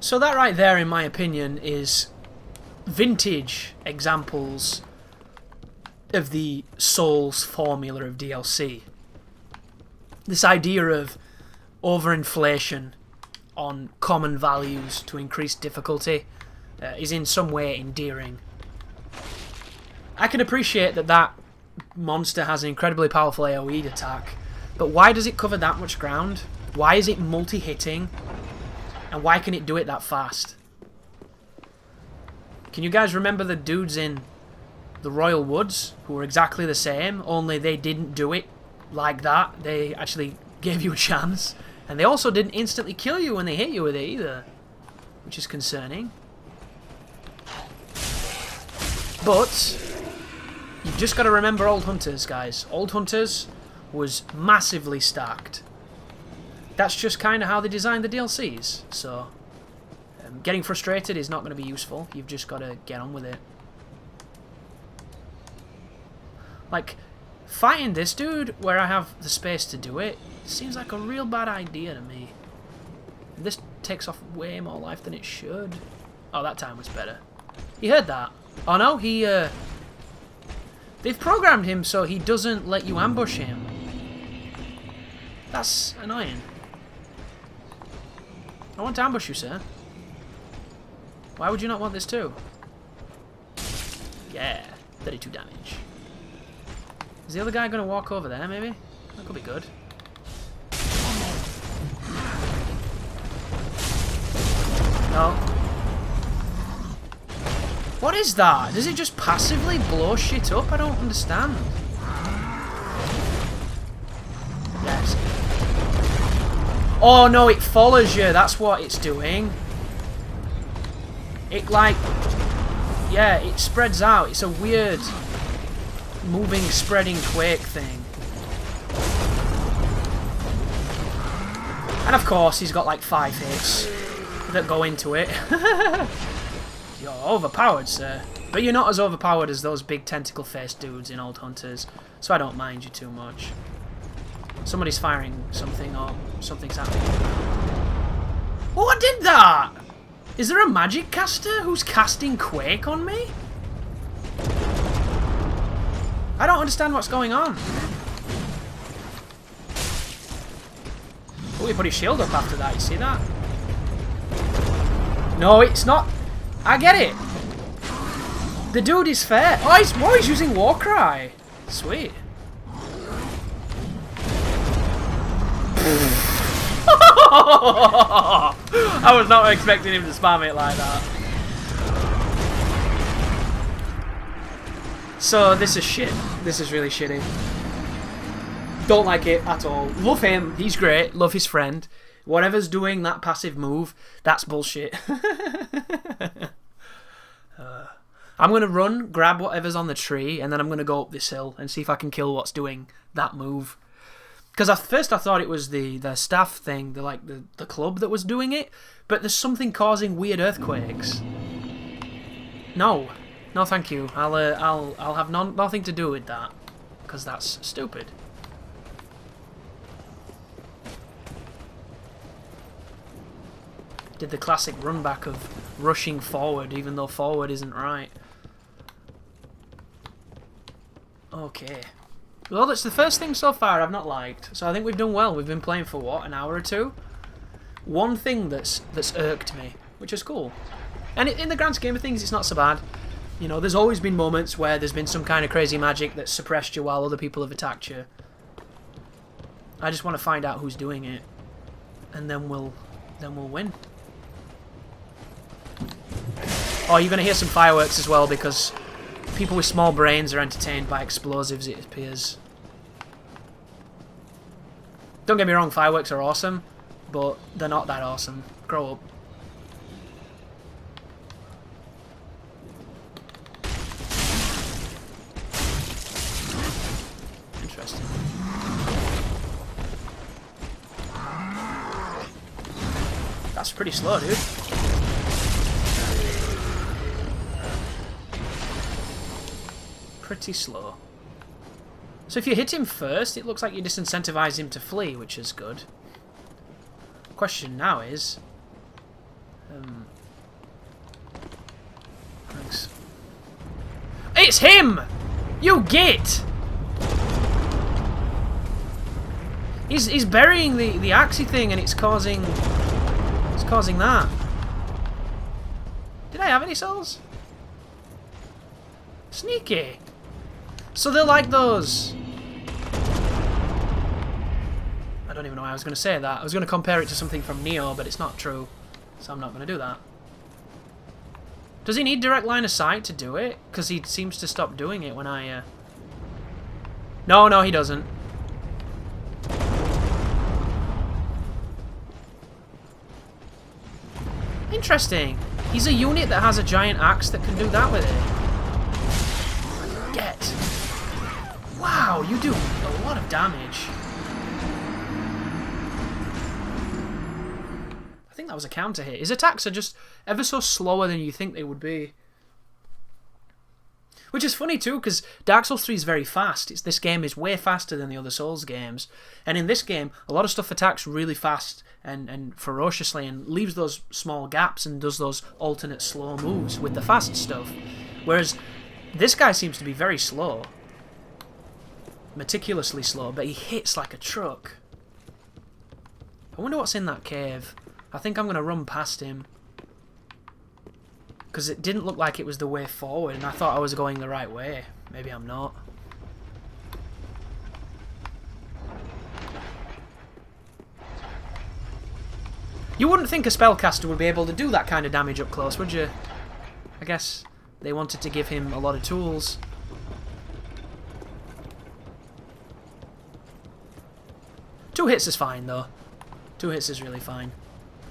So that right there, in my opinion, is vintage examples of the Souls formula of DLC. This idea of overinflation on common values to increase difficulty is in some way endearing. I can appreciate that that monster has an incredibly powerful AoE attack, but why does it cover that much ground? Why is it multi-hitting? And why can it do it that fast? Can you guys remember the dudes in the Royal Woods who were exactly the same, only they didn't do it like that? They actually gave you a chance. And they also didn't instantly kill you when they hit you with it either, which is concerning. But you've just got to remember Old Hunters, guys. Old Hunters was massively stacked. That's just kind of how they designed the DLCs. So getting frustrated is not going to be useful. You've just got to get on with it. Like, fighting this dude where I have the space to do it seems like a real bad idea to me. This takes off way more life than it should. Oh, that time was better. He heard that. Oh no, they've programmed him so he doesn't let you ambush him. That's annoying. I want to ambush you, sir. Why would you not want this too? Yeah, 32 damage. Is the other guy going to walk over there, maybe? That could be good. No. What is that? Does it just passively blow shit up? I don't understand. Yes. Oh no, it follows you. That's what it's doing. It like... yeah, it spreads out. It's a weird moving, spreading quake thing. And of course, he's got like 5 hits that go into it. You're overpowered, sir. But you're not as overpowered as those big tentacle-faced dudes in Old Hunters, so I don't mind you too much. Somebody's firing something, or something's happening. What did that? Is there a magic caster who's casting Quake on me? I don't understand what's going on. Oh, he put his shield up after that, you see that? No, it's not. I get it. The dude is fair. Oh, he's using Warcry. Sweet. I was not expecting him to spam it like that. So this is shit. This is really shitty. Don't like it at all. Love him. He's great. Love his friend. Whatever's doing that passive move, that's bullshit. I'm going to run, grab whatever's on the tree, and then I'm going to go up this hill and see if I can kill what's doing that move. Because at first I thought it was the staff thing, the club that was doing it, but there's something causing weird earthquakes. No. No, thank you. I'll have nothing to do with that, because that's stupid. Did the classic run back of rushing forward, even though forward isn't right. Okay. Well, that's the first thing so far I've not liked. So I think we've done well. We've been playing for, what, an hour or two? One thing that's irked me, which is cool. And in the grand scheme of things, it's not so bad. You know, there's always been moments where there's been some kind of crazy magic that's suppressed you while other people have attacked you. I just want to find out who's doing it. And then we'll win. Oh, you're going to hear some fireworks as well, because people with small brains are entertained by explosives, it appears. Don't get me wrong, fireworks are awesome, but they're not that awesome. Grow up. Interesting. That's pretty slow, dude. Pretty slow. So if you hit him first, it looks like you disincentivize him to flee, which is good. Question now is, Thanks. It's him! You git! He's burying the axey thing and it's causing that. Did I have any souls? Sneaky. So they're like those. I don't even know why I was going to say that. I was going to compare it to something from Neo, but it's not true. So I'm not going to do that. Does he need direct line of sight to do it? Because he seems to stop doing it when I... No, he doesn't. Interesting. He's a unit that has a giant axe that can do that with it. Get. Wow, you do a lot of damage. I think that was a counter hit. His attacks are just ever so slower than you think they would be. Which is funny too, because Dark Souls 3 is very fast. This game is way faster than the other Souls games. And in this game, a lot of stuff attacks really fast and ferociously and leaves those small gaps and does those alternate slow moves with the fast stuff. Whereas this guy seems to be very slow. Meticulously slow, but he hits like a truck. I wonder what's in that cave. I think I'm going to run past him. Because it didn't look like it was the way forward, and I thought I was going the right way. Maybe I'm not. You wouldn't think a spellcaster would be able to do that kind of damage up close, would you? I guess they wanted to give him a lot of tools. Two hits is fine, though. 2 hits is really fine.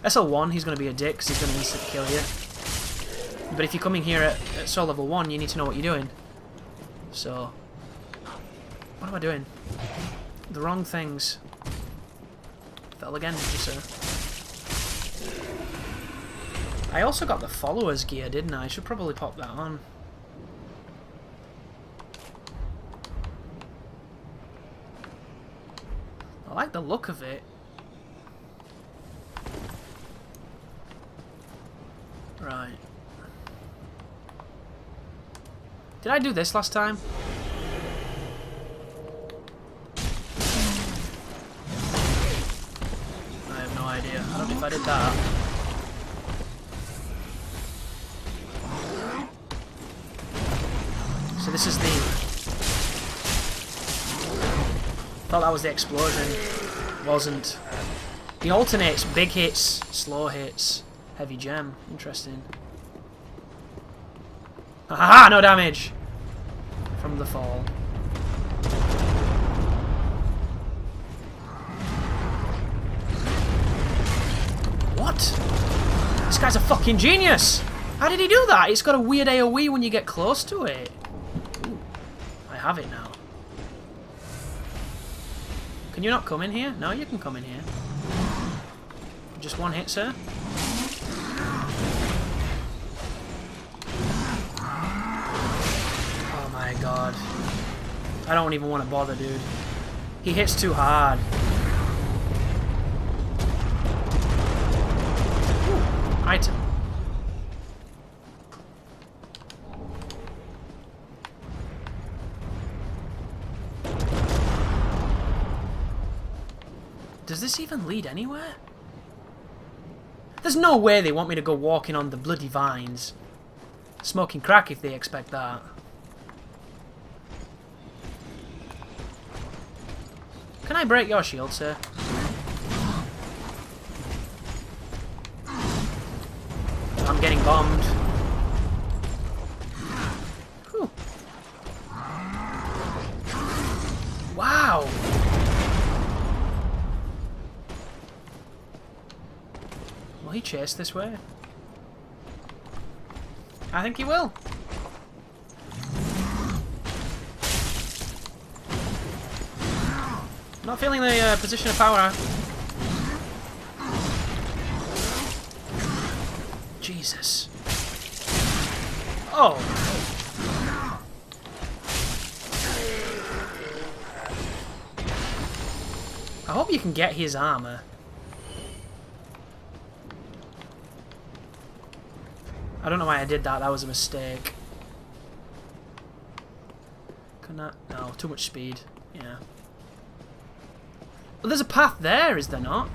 SL1, he's going to be a dick, because he's going to instant kill you. But if you're coming here at soul level 1, you need to know what you're doing. So, what am I doing? The wrong things. Fell again, did you, sir? I also got the follower's gear, didn't I? I should probably pop that on. I like the look of it. Right. Did I do this last time? I have no idea. I don't know if I did that. So this is the... thought that was the explosion. Wasn't. He alternates big hits, slow hits, heavy gem. Interesting. Haha! No damage! From the fall. What? This guy's a fucking genius! How did he do that? It's got a weird AoE when you get close to it. Ooh, I have it now. Can you not come in here? No, you can come in here. Just one hit, sir. Oh my god. I don't even want to bother, dude. He hits too hard. Ooh, item. Does this even lead anywhere? There's no way they want me to go walking on the bloody vines. Smoking crack if they expect that. Can I break your shield, sir? I'm getting bombed. Whew. Wow! Will he chase this way? I think he will. Not feeling the position of power. Jesus. Oh. I hope you can get his armor. I don't know why I did that. That was a mistake. Can I? No, too much speed. Yeah. Well, there's a path there, is there not?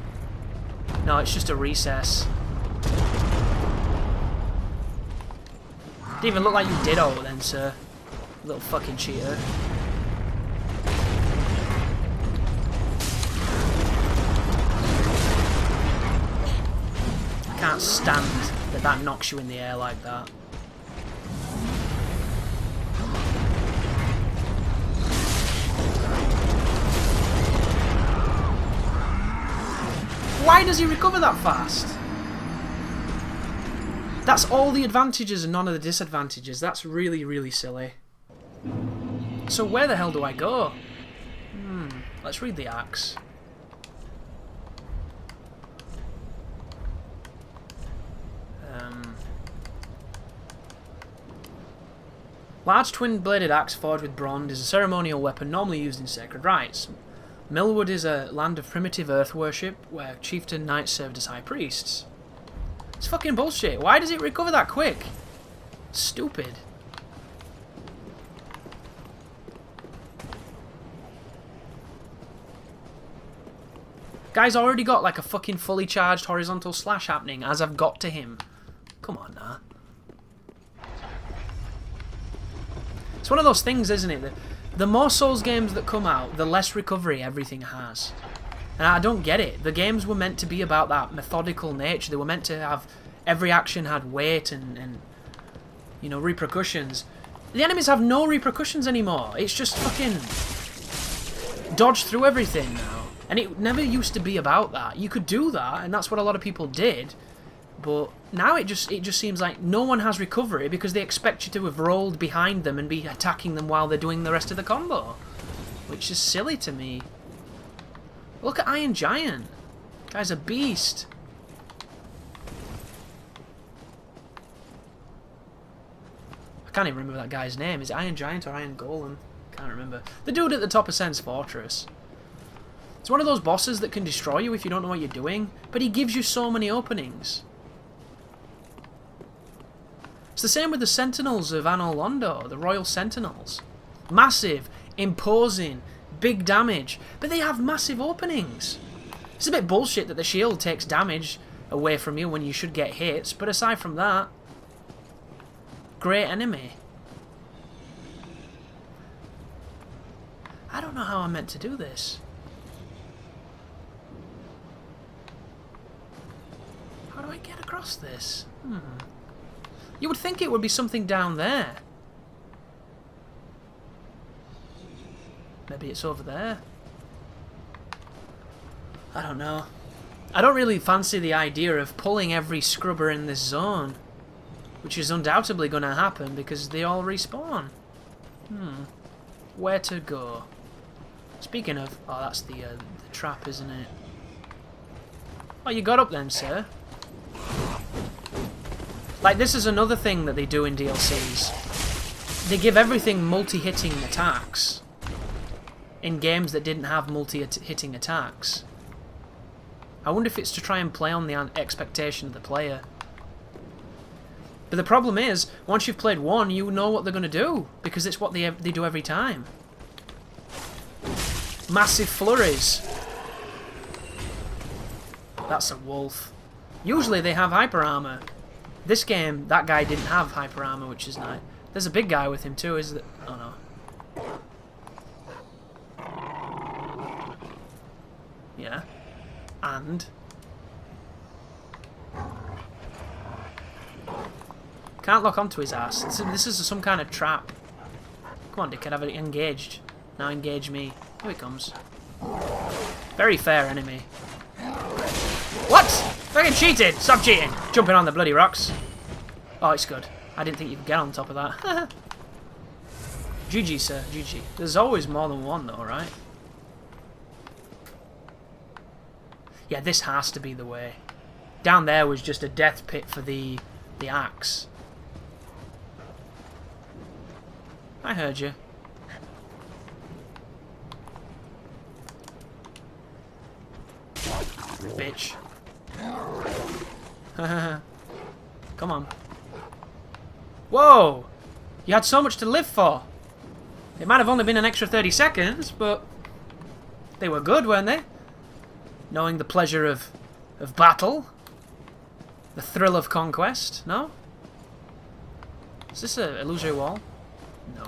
No, it's just a recess. Didn't even look like you did all then, sir. Little fucking cheater. I can't stand that that knocks you in the air like that. Why does he recover that fast? That's all the advantages and none of the disadvantages. That's really, really silly. So where the hell do I go? Let's read the axe. Large twin-bladed axe forged with bronze is a ceremonial weapon normally used in sacred rites. Millwood is a land of primitive earth worship where chieftain knights served as high priests. It's fucking bullshit. Why does it recover that quick? Stupid. Guy's already got like a fucking fully charged horizontal slash happening as I've got to him. Come on now. It's one of those things, isn't it? The more Souls games that come out, the less recovery everything has. And I don't get it. The games were meant to be about that methodical nature. They were meant to have... Every action had weight and you know, repercussions. The enemies have no repercussions anymore. It's just fucking... dodge through everything now. And it never used to be about that. You could do that, and that's what a lot of people did. But now it just seems like no one has recovery because they expect you to have rolled behind them and be attacking them while they're doing the rest of the combo. Which is silly to me. Look at Iron Giant. Guy's a beast. I can't even remember that guy's name. Is it Iron Giant or Iron Golem? Can't remember. The dude at the top of Sen's Fortress. It's one of those bosses that can destroy you if you don't know what you're doing, but he gives you so many openings. It's the same with the Sentinels of Anor Londo, the Royal Sentinels. Massive, imposing, big damage, but they have massive openings. It's a bit bullshit that the shield takes damage away from you when you should get hits, but aside from that, great enemy. I don't know how I'm meant to do this. How do I get across this? You would think it would be something down there. Maybe it's over there. I don't know. I don't really fancy the idea of pulling every scrubber in this zone, which is undoubtedly going to happen because they all respawn. Where to go? Speaking of... Oh, that's the trap, isn't it? Oh, you got up then, sir. Like, this is another thing that they do in DLCs. They give everything multi-hitting attacks in games that didn't have multi-hitting attacks. I wonder if it's to try and play on the expectation of the player. But the problem is, once you've played one, you know what they're going to do, because it's what they do every time. Massive flurries. That's a wolf. Usually they have hyper armor. This game, that guy didn't have hyper armor, which is nice. There's a big guy with him too, is there? Oh no. Yeah. And... can't lock onto his ass. This is some kind of trap. Come on, dickhead, have it engaged. Now engage me. Here he comes. Very fair enemy. What? Fucking cheated! Stop cheating! Jumping on the bloody rocks. Oh, it's good. I didn't think you could get on top of that. GG, sir. GG. There's always more than one, though, right? Yeah, this has to be the way. Down there was just a death pit for the axe. I heard you. Bitch. Come on. Whoa! You had so much to live for. It might have only been an extra 30 seconds, but they were good, weren't they? Knowing the pleasure of battle. The thrill of conquest. No? Is this an illusory wall? No.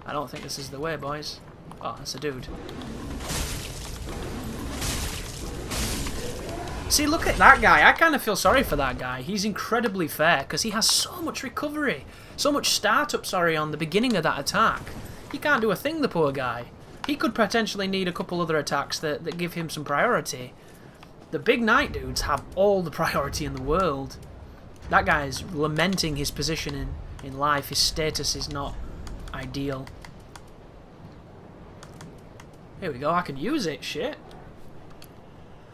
I don't think this is the way, boys. Oh, that's a dude. See, look at that guy. I kind of feel sorry for that guy. He's incredibly fair because he has so much recovery. So much startup, on the beginning of that attack. He can't do a thing, the poor guy. He could potentially need a couple other attacks that give him some priority. The big knight dudes have all the priority in the world. That guy is lamenting his position in life. His status is not ideal. Here we go. I can use it. Shit.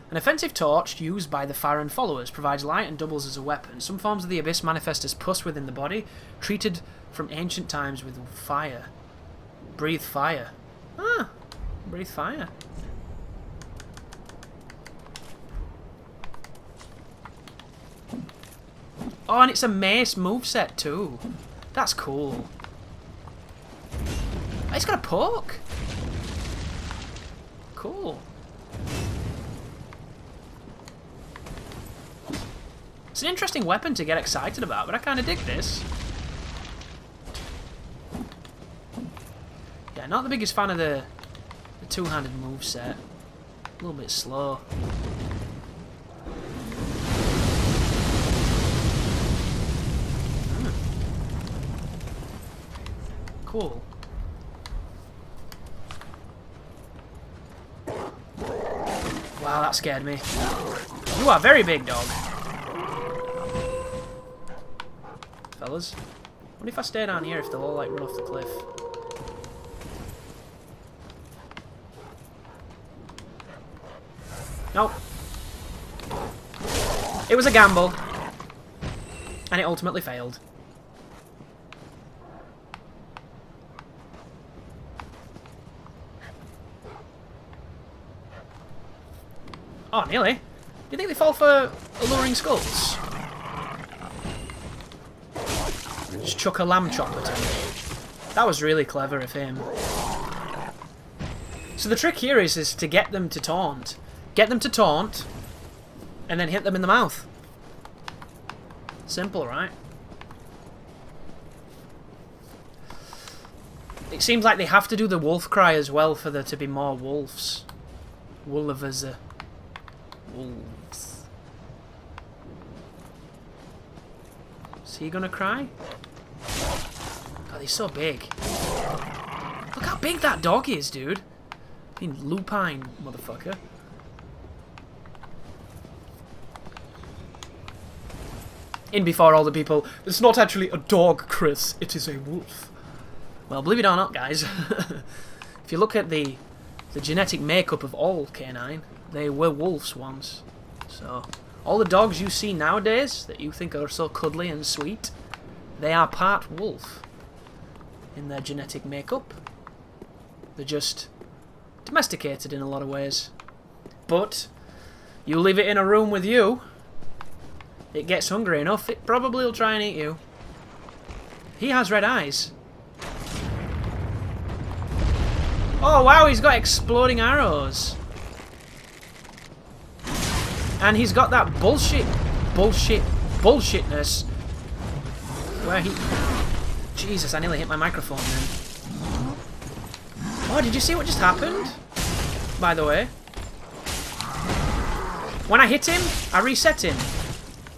An offensive torch used by the Farron followers provides light and doubles as a weapon. Some forms of the abyss manifest as pus within the body, treated from ancient times with fire. Breathe fire. Ah, breathe fire. Oh, and it's a mace moveset too. That's cool. Oh, it's got a poke. Cool. It's an interesting weapon to get excited about, but I kind of dig this. Yeah, not the biggest fan of the two-handed moveset. A little bit slow. Cool. Wow, that scared me. You are very big, dog. Fellas. What if I stay down here if they'll all, like, run off the cliff? Nope. It was a gamble. And it ultimately failed. Oh, nearly. Do you think they fall for alluring skulls? Just chuck a lamb chop at him. That was really clever of him. So the trick here is to get them to taunt. Get them to taunt, and then hit them in the mouth. Simple, right? It seems like they have to do the wolf cry as well for there to be more wolves. Wolves. Wolves. Is he gonna cry? God, he's so big. Look how big that dog is, dude. I mean, lupine, motherfucker. In before all the people, it's not actually a dog, Chris, it is a wolf. Well, believe it or not, guys, if you look at the genetic makeup of all canine, they were wolves once. So, all the dogs you see nowadays that you think are so cuddly and sweet, they are part wolf in their genetic makeup. They're just domesticated in a lot of ways. But, you leave it in a room with you, it gets hungry enough, it probably will try and eat you. He has red eyes. Oh wow, he's got exploding arrows. And he's got that bullshitness where he... Jesus, I nearly hit my microphone then. Oh, did you see what just happened? By the way. When I hit him, I reset him.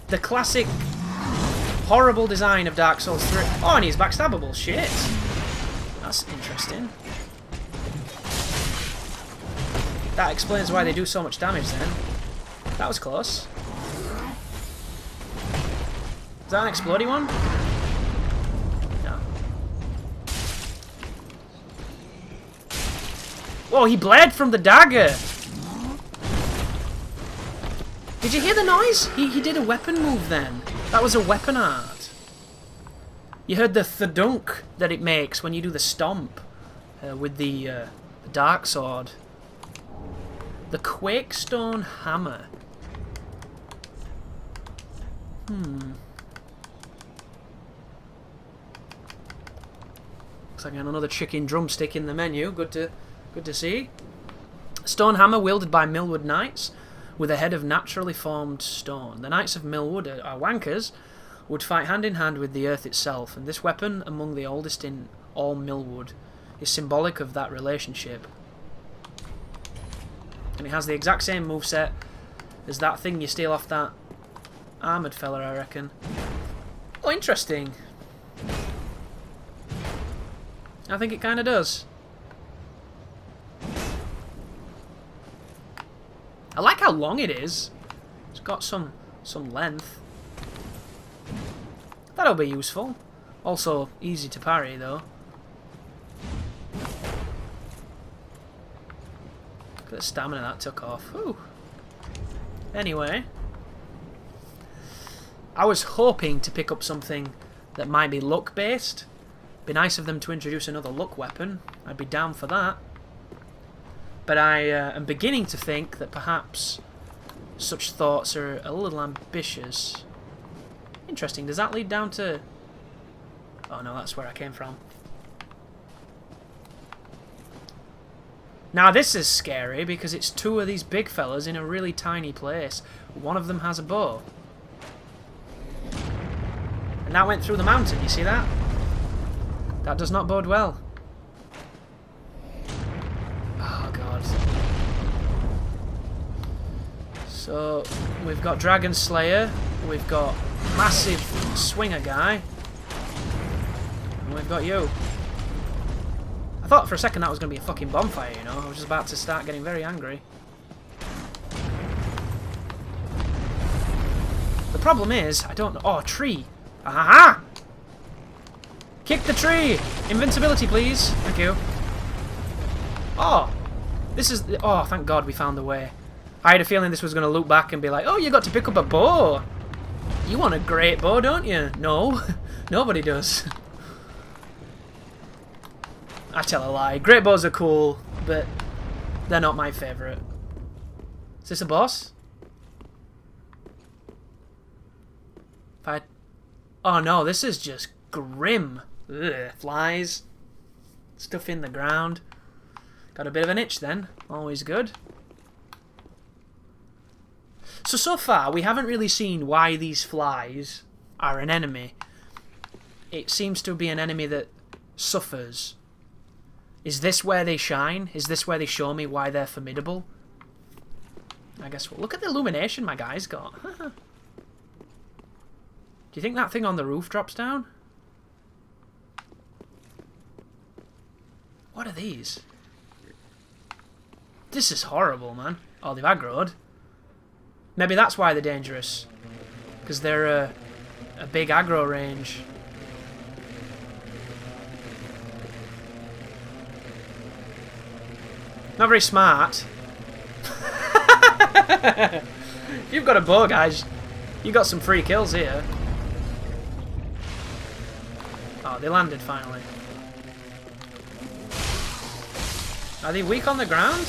The classic horrible design of Dark Souls 3. Oh, and he's backstabbable. Shit. That's interesting. That explains why they do so much damage then. That was close. Is that an exploding one? No. Whoa, he bled from the dagger! Did you hear the noise? He did a weapon move then. That was a weapon art. You heard the thudunk that it makes when you do the stomp with the dark sword. The Quakestone Hammer. Looks like another chicken drumstick in the menu. Good to see. Stone hammer wielded by Millwood knights with a head of naturally formed stone. The knights of Millwood are wankers, would fight hand in hand with the earth itself, and this weapon, among the oldest in all Millwood, is symbolic of that relationship. And it has the exact same moveset as that thing you steal off that armoured fella, I reckon. Oh, interesting. I think it kind of does. I like how long it is. It's got some length. That'll be useful. Also easy to parry though. Look at the stamina that took off. Whew. Anyway, I was hoping to pick up something that might be luck based. Be nice of them to introduce another luck weapon. I'd be down for that. But I am beginning to think that perhaps such thoughts are a little ambitious. Interesting. Does that lead down to... Oh no, that's where I came from. Now this is scary because it's two of these big fellas in a really tiny place. One of them has a bow. And that went through the mountain, you see that? That does not bode well. Oh god. So, we've got Dragon Slayer, we've got massive swinger guy, and we've got you. I thought for a second that was going to be a fucking bonfire, you know. I was just about to start getting very angry. The problem is, I don't know... Oh, tree! Aha! Kick the tree! Invincibility, please. Thank you. Oh! This is... Oh, thank God we found the way. I had a feeling this was going to loop back and be like, oh, you got to pick up a bow! You want a great bow, don't you? No. Nobody does. I tell a lie. Great bows are cool, but they're not my favourite. Is this a boss? Oh no, this is just grim. Ugh, flies. Stuff in the ground. Got a bit of an itch then. Always good. So far, we haven't really seen why these flies are an enemy. It seems to be an enemy that suffers. Is this where they shine? Is this where they show me why they're formidable? I guess we'll look at the illumination my guy's got. Do you think that thing on the roof drops down? What are these? This is horrible, man. Oh, they've aggroed. Maybe that's why they're dangerous. Because they're a big aggro range. Not very smart. If you've got a bow, guys, you got some free kills here. Oh, they landed finally. Are they weak on the ground?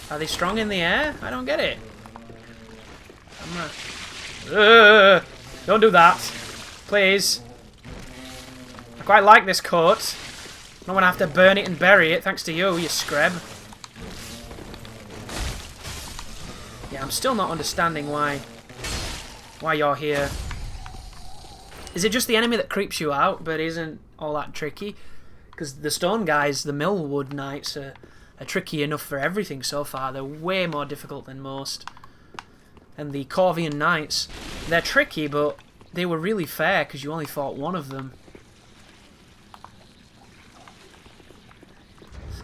Are they strong in the air? I don't get it. I'm gonna... don't do that. Please. I quite like this coat. I don't want to have to burn it and bury it, thanks to you, you screb. Yeah, I'm still not understanding why you're here. Is it just the enemy that creeps you out, but isn't all that tricky? Because the stone guys, the Millwood knights, are tricky enough for everything so far. They're way more difficult than most. And the Corvian knights, they're tricky, but they were really fair because you only fought one of them.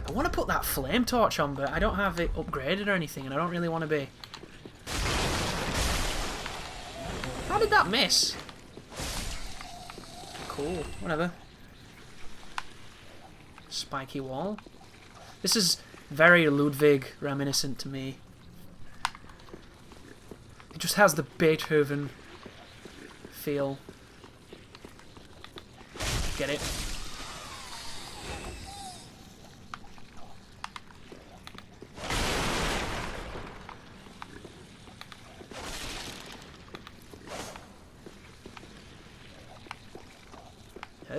I want to put that flame torch on, but I don't have it upgraded or anything, and I don't really want to be. How did that miss? Cool, whatever. Spiky wall. This is very Ludwig reminiscent to me. It just has the Beethoven feel. Get it?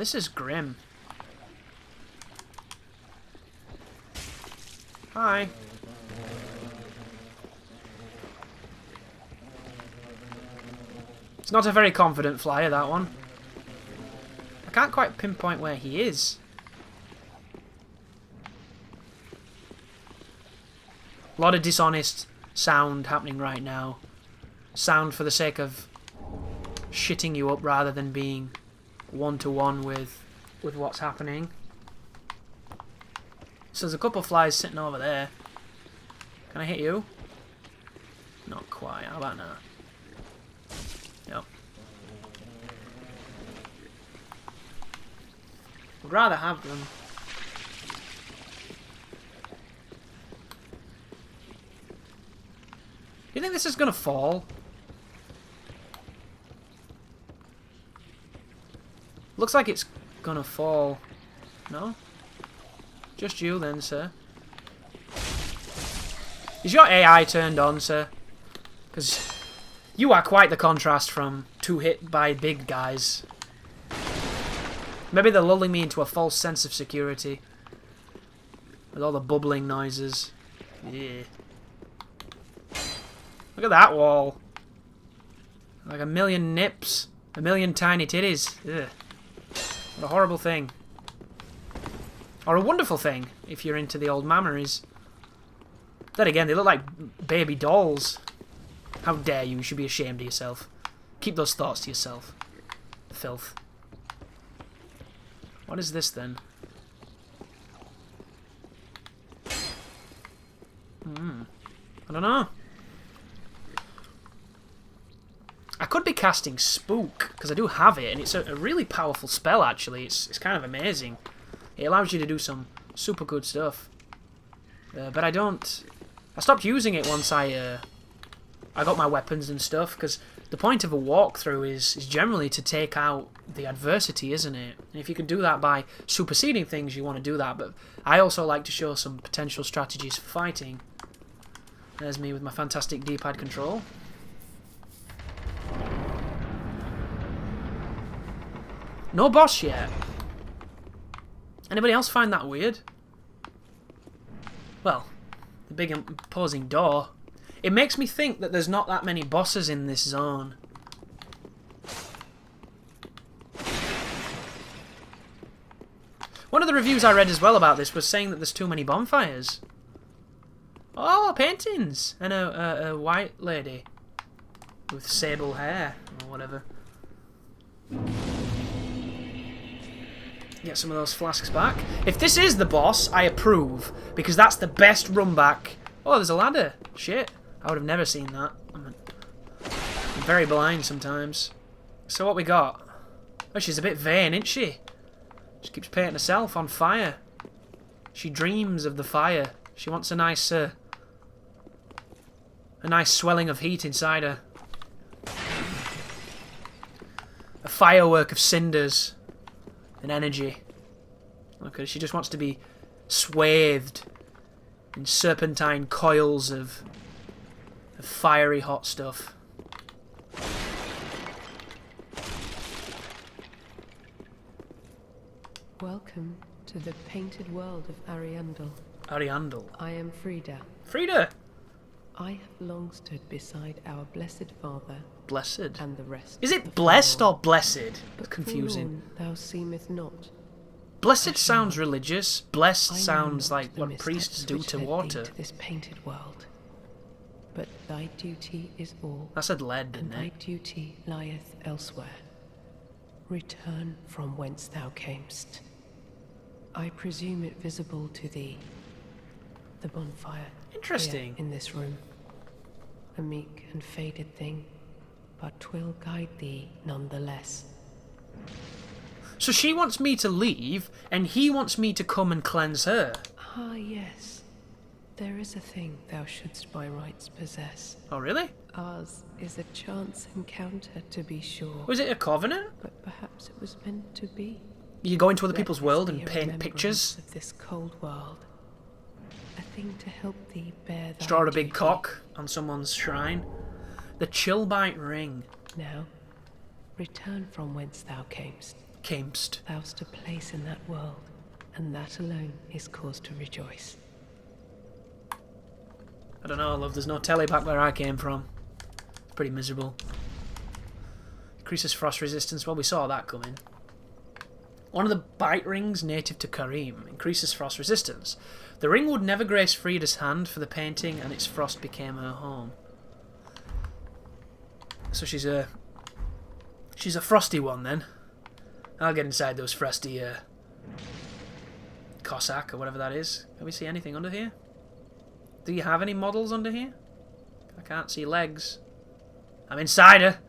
this is grim. Hi. It's not a very confident flyer, that one. I can't quite pinpoint where he is. A lot of dishonest sound happening right now. Sound for the sake of shitting you up rather than being one-to-one with what's happening. So there's a couple of flies sitting over there. Can I hit you? Not quite. How about now? Yep. I'd rather have them. You think this is gonna fall? Looks like it's gonna fall. No? Just you then, sir. Is your AI turned on, sir? Because you are quite the contrast from two hit by big guys. Maybe they're lulling me into a false sense of security. With all the bubbling noises. Yeah. Look at that wall. Like a million nips. A million tiny titties. Ugh. What a horrible thing. Or a wonderful thing, if you're into the old memories. Then again, they look like baby dolls. How dare you? You should be ashamed of yourself. Keep those thoughts to yourself. Filth. What is this then? I don't know. I could be casting Spook, because I do have it, and it's a really powerful spell, actually. It's kind of amazing. It allows you to do some super good stuff. But I don't... I stopped using it once I got my weapons and stuff, because the point of a walkthrough is generally to take out the adversity, isn't it? And if you can do that by superseding things, you want to do that. But I also like to show some potential strategies for fighting. There's me with my fantastic D-pad control. No boss yet. Anybody else find that weird? Well, the big imposing door. It makes me think that there's not that many bosses in this zone. One of the reviews I read as well about this was saying that there's too many bonfires. Oh, paintings! And a white lady with sable hair or whatever. Get some of those flasks back. If this is the boss, I approve, because that's the best run back. Oh, there's a ladder. Shit. I would have never seen that. I'm very blind sometimes. So what we got? Oh, she's a bit vain, isn't she? She keeps painting herself on fire. She dreams of the fire. She wants a nice swelling of heat inside her. A firework of cinders and energy. Okay, she just wants to be swathed in serpentine coils of fiery hot stuff. Welcome to the painted world of Ariandel. Ariandel. I am Freide. Freide! I have long stood beside our blessed Father. Blessed? And the rest. Is it blessed or blessed? But confusing. Thou seemeth not. Blessed sounds religious. Blessed sounds like what priests do to water. To this painted world. But thy duty is all. I said lead, didn't and thy duty lieth elsewhere. Return from whence thou camest. I presume it visible to thee. The bonfire. Interesting. In this room. A meek and faded thing, but 'twill guide thee nonetheless. So she wants me to leave, and he wants me to come and cleanse her. Ah, yes. There is a thing thou shouldst by rights possess. Oh, really? Ours is a chance encounter, to be sure. Was it a covenant? But perhaps it was meant to be. You go into other people's world and paint pictures? Of this cold world. A thing to help thee bear thy draw a duty. big cock on someone's shrine. The Chillbite ring. Now, return from whence thou camest. camest. Thou'st a place in that world, and that alone is cause to rejoice. I don't know, love. There's no telly back where I came from. It's pretty miserable. Increases frost resistance. Well, we saw that coming. One of the bite rings native to Karim increases frost resistance. The ring would never grace Freide's hand for the painting, and its frost became her home. So she's a frosty one then. I'll get inside those frosty Cossack or whatever that is. Can we see anything under here? Do you have any models under here? I can't see legs. I'm inside her.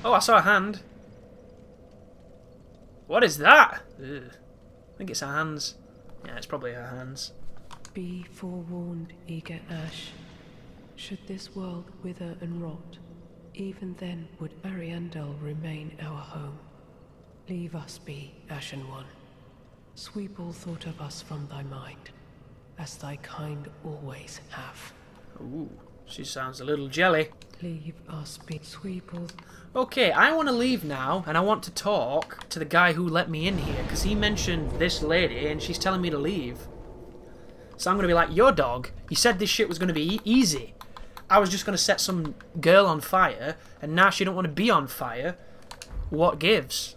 Oh, I saw a hand. What is that? Ugh. I think it's her hands. Yeah, it's probably her hands. Be forewarned, eager Ash. Should this world wither and rot, even then would Ariandel remain our home. Leave us be, Ashen One. Sweep all thought of us from thy mind, as thy kind always have. Ooh, she sounds a little jelly. Leave us be, sweep all... Okay, I want to leave now, and I want to talk to the guy who let me in here, because he mentioned this lady, and she's telling me to leave. So I'm going to be like, yo dog, you said this shit was going to be easy. I was just going to set some girl on fire, and now she don't want to be on fire. What gives?